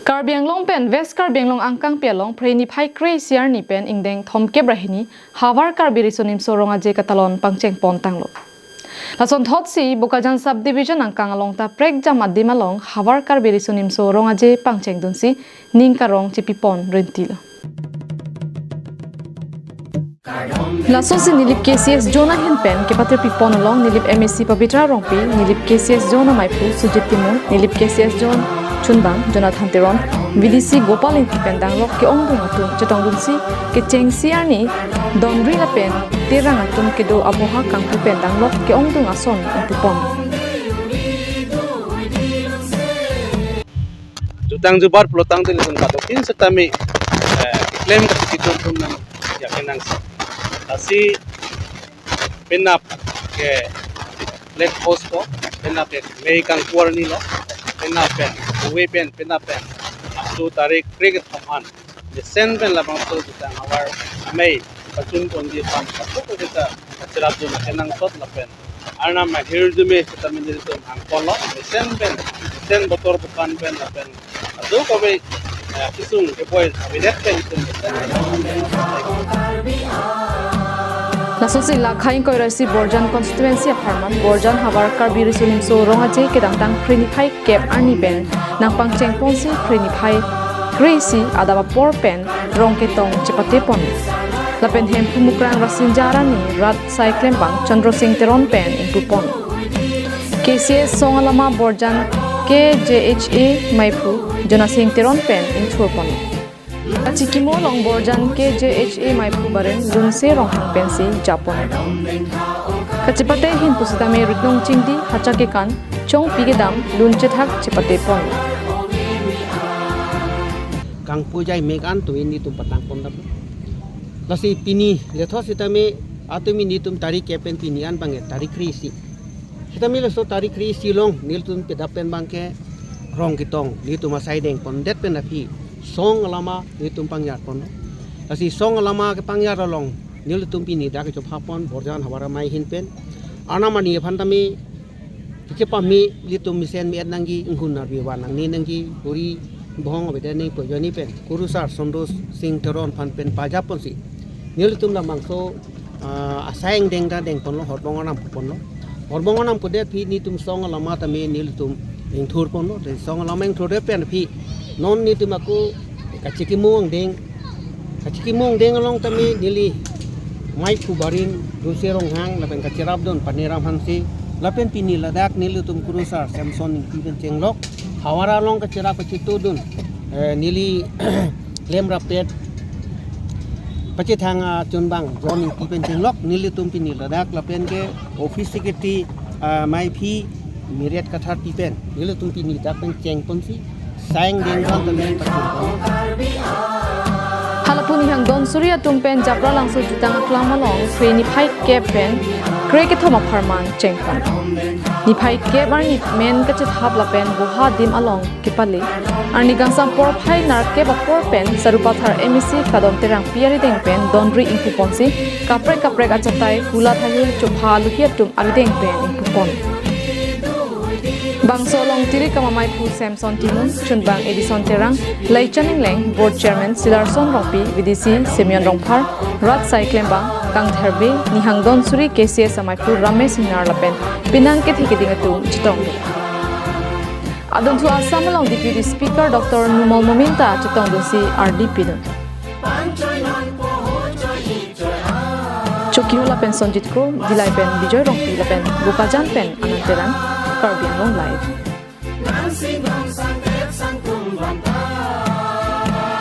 Karbiang long pen West Karbiang long angkang pialong preni pai kre siar ni pen ingdeng thom ke brahini havar karbiri sonim soronga je katalon pangcheng pon tanglo. Lason thot si Bokajan subdivision angkang along ta prek jam adim along havar karbiri sonim soronga je pangcheng dunsi ningkarong chipipon rentil. Lason si nilip KCS Jonah Hinpen ke patri pipon along nilip MSC Pavitra Rongpi nilip KCS Jonah Maipu Sujit Timur nilip KCS John Chunbang Jonathan Teron VDC Gopal Intipen danglok ke ongdung atum cetong dunsi ke cheng siar ni donri lapen terang atum ke do aboha kang pupen danglok ke ongdung ason intupon. Jutang jubar pelotang din itong katokin sa tami claim kapitidon kung nang yakinang kasi pinap ke let post ko pinap ke may kang kuwar nila pinapen uwipen pinapen so tarik cricket paman the send pen labang so kita awar may pacun kondi pam so kita cerap do na kenang tot lapen arna ma hirdume kita menjadi tom ang polo the send motor bukan pen lapen ado kami kisung ke boy bidet pen Nasosi lakhain koirasi Borjan constituency apartment Borjan havar karbiri sunim so ronga je kedangtang prenipai cap arni pen nang pangcheng ponsi prenipai gresi adaba por pen rongketong cepate pon lapen hem pumukrang rasinjarani rat cycling bang Chandra Singh Teron pen impupon KCS songalama Borjan KJHA Maipu Jona Singh Teron pen inturpon Achikimo long Borjan KJHA Maipu baren lunse rong hang pensi Japon. Kacipate hin pusitame rutnong chingdi hachake kan chong pigedam lunche thak chipate pon. Kang pujai megan tu ini tu patang pon dap. Lasi pini letho sitame atumi ni tum tarik kepen pinian bange tarik krisi. Sitame leso tarik krisi long nil tum pedapen bangke rong kitong ni tu masai deng pon det pen api. Song lama ni tumpang yat pon asi song lama ke pangyar long nil tumpi ni dak chop hapon Borjan hawara mai hinpen anamani phantami kepa mi litum misen mi nangi unghun nar bi wanang ni nangi puri bohong obede nei pojoni pen kurusar sondos Singh Teron phanpen pajapon si nil tum la mangso asaing dengda deng pon lo horbonganam pon lo horbonganam pode phi ni tum song lama tame nil tum ing thur pon lo de song lama ing thur de pen phi non ni tu aku kaciki mung deng along tami nili mai kubarin duserong hang lapen kacirap don paniram hansi lapen pini ladak nili tum kurusar Samson pipen cenglok hawara long kacirap kacitu dun nili lem rapet pacit hang Chunbang John pipen cenglok nili tum pini ladak lapen ke office secretary mai pi miriat kathar pipen nili tum pini dapen ceng ponsi sayang dengkan temen pacun Halapuni hang don surya tumpen japra langso jutang klamalong free ni pai kepen cricket thoma pharman chengpon ni pai ke barni men kachet hap lapen boha dim along kipali arni gangsam por pai nar ke por pen sarupathar MSC kadom terang piari deng pen donri impuponsi kaprek achatai hula thangil chopha luhia tum arideng pen impupon Bangsolong tiri kamamai pu Samson Timun, Chunbang Edison Terang, Lai Chaning Leng, Board Chairman Silarson Rongpi, VDC Semyon Rongpar, Rat Sai Klembang, Kang Therbe, Nihang Don Suri KCS amai pu Ramesh Narlapen, Pinang ke thikidingatu chitong. Adon tu Assam along Deputy Speaker Dr. Numal Mominta chitong dosi RDP dun. Chokio lapen Sonjit Kro, Dilai pen Bijoy Rongpi lapen Bokajan pen Ananteran. Karbiang Long Live.